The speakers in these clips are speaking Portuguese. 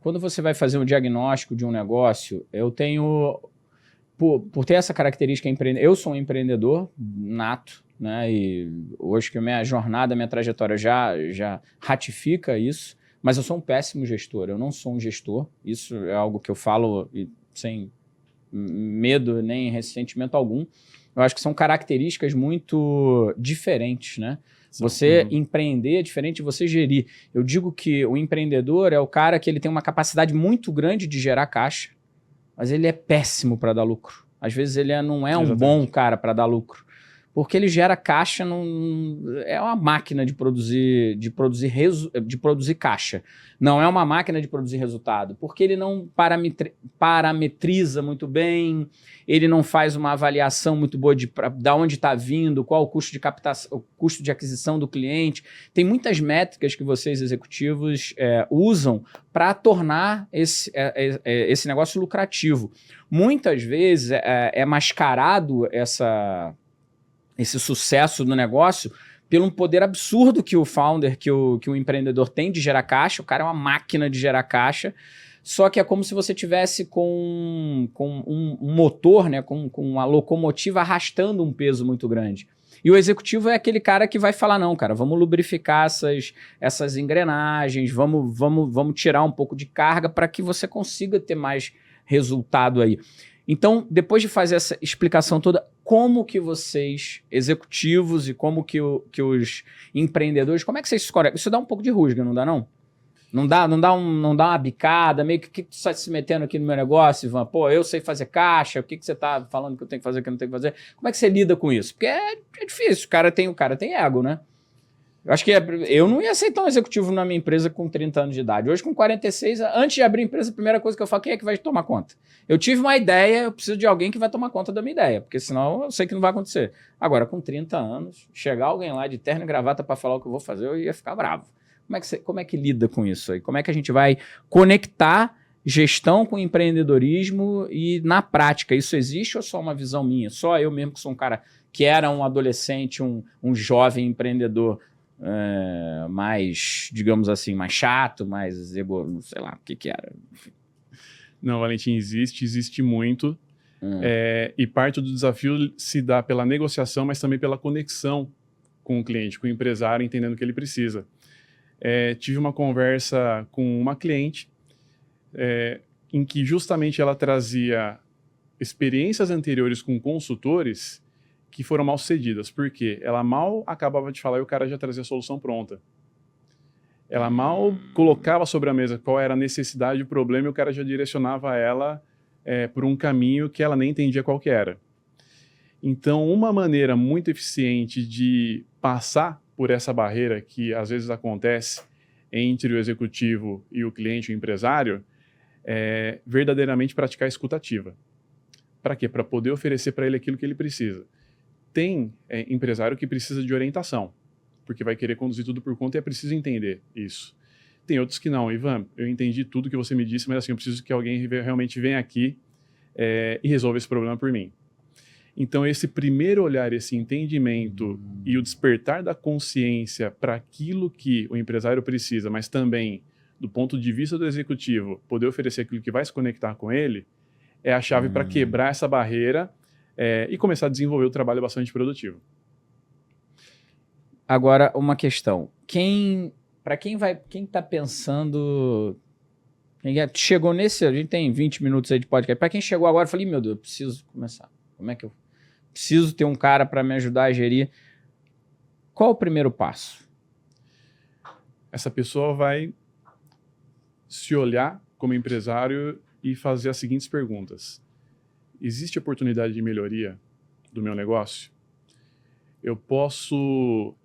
quando você vai fazer um diagnóstico de um negócio, eu tenho, por ter essa característica, eu sou um empreendedor nato, né? E hoje que a minha jornada, a minha trajetória já ratifica isso, mas eu sou um péssimo gestor, eu não sou um gestor, isso é algo que eu falo sem medo nem ressentimento algum. Eu acho que são características muito diferentes, né? Você empreender é diferente de você gerir. Eu digo que o empreendedor é o cara que ele tem uma capacidade muito grande de gerar caixa, mas ele é péssimo para dar lucro. Às vezes ele não é um bom cara para dar lucro, porque ele gera caixa, é uma máquina de produzir caixa. Não é uma máquina de produzir resultado, porque ele não parametriza muito bem, ele não faz uma avaliação muito boa de onde está vindo, qual o custo de captação, o custo de aquisição do cliente. Tem muitas métricas que vocês executivos usam para tornar esse negócio lucrativo. Muitas vezes é mascarado esse sucesso do negócio pelo um poder absurdo que o founder, que o empreendedor tem de gerar caixa. O cara é uma máquina de gerar caixa, só que é como se você tivesse com um motor, né, com uma locomotiva arrastando um peso muito grande. E o executivo é aquele cara que vai falar, não, cara, vamos lubrificar essas engrenagens, vamos tirar um pouco de carga para que você consiga ter mais resultado aí. Então, depois de fazer essa explicação toda, como que vocês, executivos e como que os empreendedores, como é que vocês escolhem? Isso dá um pouco de rusga, não dá não? Não dá uma bicada, meio que tu está se metendo aqui no meu negócio, Ivan? Pô, eu sei fazer caixa, o que você está falando que eu tenho que fazer, que eu não tenho que fazer? Como é que você lida com isso? Porque é difícil, o cara tem ego, né? Eu acho que eu não ia aceitar um executivo na minha empresa com 30 anos de idade. Hoje, com 46, antes de abrir a empresa, a primeira coisa que eu falo, quem é que vai tomar conta? Eu tive uma ideia, eu preciso de alguém que vai tomar conta da minha ideia, porque senão eu sei que não vai acontecer. Agora, com 30 anos, chegar alguém lá de terno e gravata para falar o que eu vou fazer, eu ia ficar bravo. Como é que lida com isso aí? Como é que a gente vai conectar gestão com empreendedorismo e, na prática, isso existe ou é só uma visão minha? Só eu mesmo que sou um cara que era um adolescente, um jovem empreendedor, mais, digamos assim, mais chato, mais sei lá, o que era. Não, Valentim, existe muito. E parte do desafio se dá pela negociação, mas também pela conexão com o cliente, com o empresário, entendendo o que ele precisa. Tive uma conversa com uma cliente em que justamente ela trazia experiências anteriores com consultores que foram mal sucedidas. Por quê? Ela mal acabava de falar e o cara já trazia a solução pronta. Ela mal colocava sobre a mesa qual era a necessidade, o problema, e o cara já direcionava ela por um caminho que ela nem entendia qual que era. Então, uma maneira muito eficiente de passar por essa barreira que às vezes acontece entre o executivo e o cliente, o empresário, é verdadeiramente praticar a escuta ativa. Para quê? Para poder oferecer para ele aquilo que ele precisa. Tem empresário que precisa de orientação, porque vai querer conduzir tudo por conta e é preciso entender isso. Tem outros que não. Ivan, eu entendi tudo que você me disse, mas assim, eu preciso que alguém realmente venha aqui e resolva esse problema por mim. Então, esse primeiro olhar, esse entendimento e o despertar da consciência para aquilo que o empresário precisa, mas também, do ponto de vista do executivo, poder oferecer aquilo que vai se conectar com ele, é a chave para quebrar essa barreira e começar a desenvolver o trabalho bastante produtivo. Agora, uma questão. Quem está pensando... chegou a gente tem 20 minutos aí de podcast. Para quem chegou agora, eu falei, meu Deus, eu preciso começar. Como é que eu preciso ter um cara para me ajudar a gerir? Qual o primeiro passo? Essa pessoa vai se olhar como empresário e fazer as seguintes perguntas. Existe oportunidade de melhoria do meu negócio? Eu posso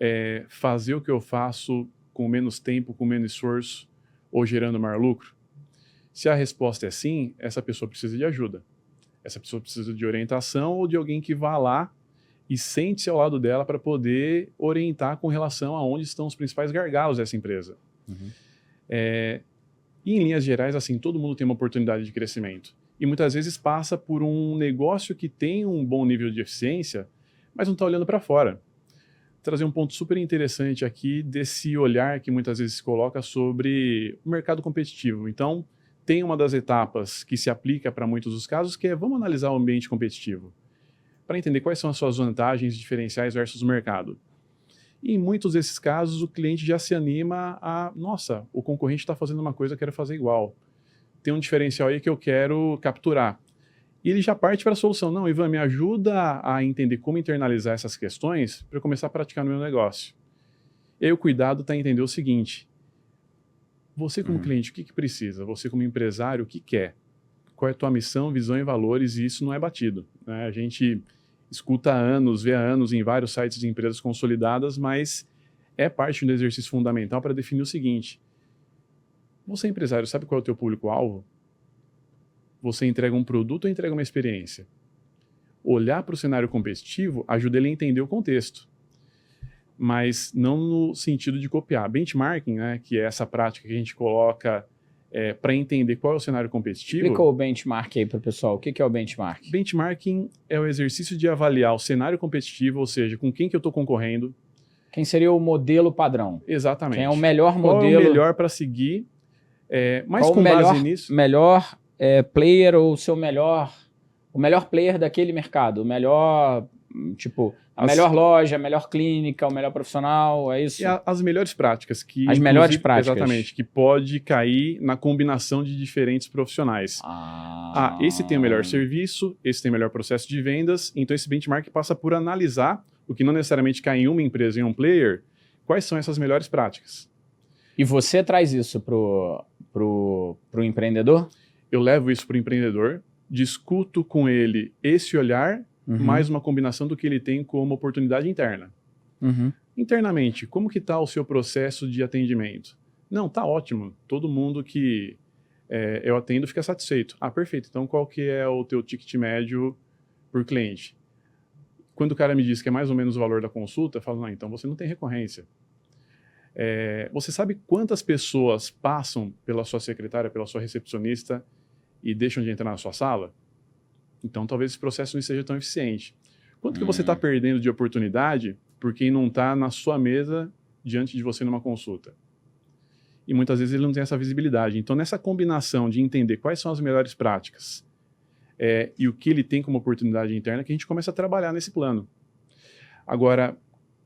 fazer o que eu faço com menos tempo, com menos esforço ou gerando maior lucro? Se a resposta é sim, essa pessoa precisa de ajuda. Essa pessoa precisa de orientação ou de alguém que vá lá e sente-se ao lado dela para poder orientar com relação a onde estão os principais gargalos dessa empresa. E em linhas gerais, assim, todo mundo tem uma oportunidade de crescimento. E muitas vezes passa por um negócio que tem um bom nível de eficiência, mas não está olhando para fora. Trazer um ponto super interessante aqui desse olhar que muitas vezes se coloca sobre o mercado competitivo. Então, tem uma das etapas que se aplica para muitos dos casos, que é vamos analisar o ambiente competitivo, para entender quais são as suas vantagens diferenciais versus o mercado. E em muitos desses casos, o cliente já se anima a, nossa, o concorrente está fazendo uma coisa, eu quero fazer igual. Tem um diferencial aí que eu quero capturar. E ele já parte para a solução. Não, Ivan, me ajuda a entender como internalizar essas questões para eu começar a praticar no meu negócio. E aí o cuidado está em entender o seguinte, você como cliente, o que precisa? Você como empresário, o que quer? Qual é a tua missão, visão e valores? E isso não é batido, né? A gente escuta há anos, vê há anos em vários sites de empresas consolidadas, mas é parte do exercício fundamental para definir o seguinte, você empresário, sabe qual é o teu público-alvo? Você entrega um produto ou entrega uma experiência? Olhar para o cenário competitivo ajuda ele a entender o contexto, mas não no sentido de copiar. Benchmarking, né, que é essa prática que a gente coloca para entender qual é o cenário competitivo. Explica o benchmark aí para o pessoal. O que é o benchmark? Benchmarking é o exercício de avaliar o cenário competitivo, ou seja, com quem que eu estou concorrendo. Quem seria o modelo padrão? Exatamente. Quem é o melhor modelo? Qual é o melhor para seguir? Mas qual com base nisso... melhor player ou o melhor player daquele mercado? O melhor, tipo... A melhor loja, a melhor clínica, o melhor profissional, é isso? E as melhores práticas. As melhores práticas. Exatamente, que pode cair na combinação de diferentes profissionais. Esse tem o melhor serviço, esse tem o melhor processo de vendas, então esse benchmark passa por analisar, o que não necessariamente cai em uma empresa, em um player, quais são essas melhores práticas. E você traz isso pro empreendedor? Eu levo isso para o empreendedor, discuto com ele esse olhar, mais uma combinação do que ele tem como oportunidade interna. Internamente, como que está o seu processo de atendimento? Não, está ótimo. Todo mundo que eu atendo fica satisfeito. Perfeito. Então, qual que é o teu ticket médio por cliente? Quando o cara me diz que é mais ou menos o valor da consulta, eu falo, não, então você não tem recorrência. Você sabe quantas pessoas passam pela sua secretária, pela sua recepcionista e deixam de entrar na sua sala? Então, talvez esse processo não seja tão eficiente. Quanto que você está perdendo de oportunidade por quem não está na sua mesa diante de você numa consulta? E muitas vezes ele não tem essa visibilidade. Então, nessa combinação de entender quais são as melhores práticas e o que ele tem como oportunidade interna, que a gente começa a trabalhar nesse plano. Agora,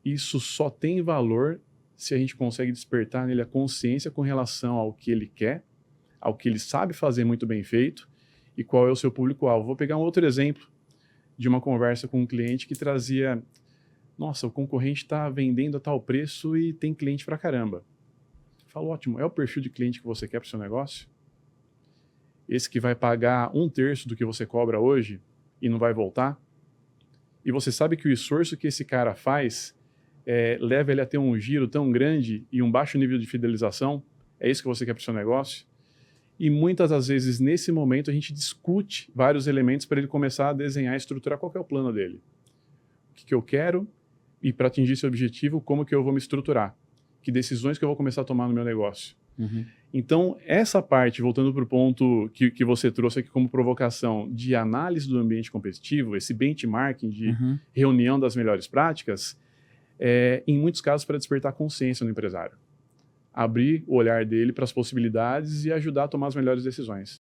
isso só tem valor se a gente consegue despertar nele a consciência com relação ao que ele quer, ao que ele sabe fazer muito bem feito, e qual é o seu público-alvo. Vou pegar um outro exemplo de uma conversa com um cliente que trazia, nossa, o concorrente está vendendo a tal preço e tem cliente pra caramba. Falo, ótimo, é o perfil de cliente que você quer para o seu negócio? Esse que vai pagar 1/3 do que você cobra hoje e não vai voltar? E você sabe que o esforço que esse cara faz leva ele a ter um giro tão grande e um baixo nível de fidelização? É isso que você quer para o seu negócio? E muitas das vezes, nesse momento, a gente discute vários elementos para ele começar a desenhar e estruturar qual que é o plano dele. O que eu quero e, para atingir esse objetivo, como que eu vou me estruturar? Que decisões que eu vou começar a tomar no meu negócio? Então, essa parte, voltando para o ponto que você trouxe aqui como provocação de análise do ambiente competitivo, esse benchmarking de reunião das melhores práticas, em muitos casos, para despertar consciência no empresário. Abrir o olhar dele para as possibilidades e ajudar a tomar as melhores decisões.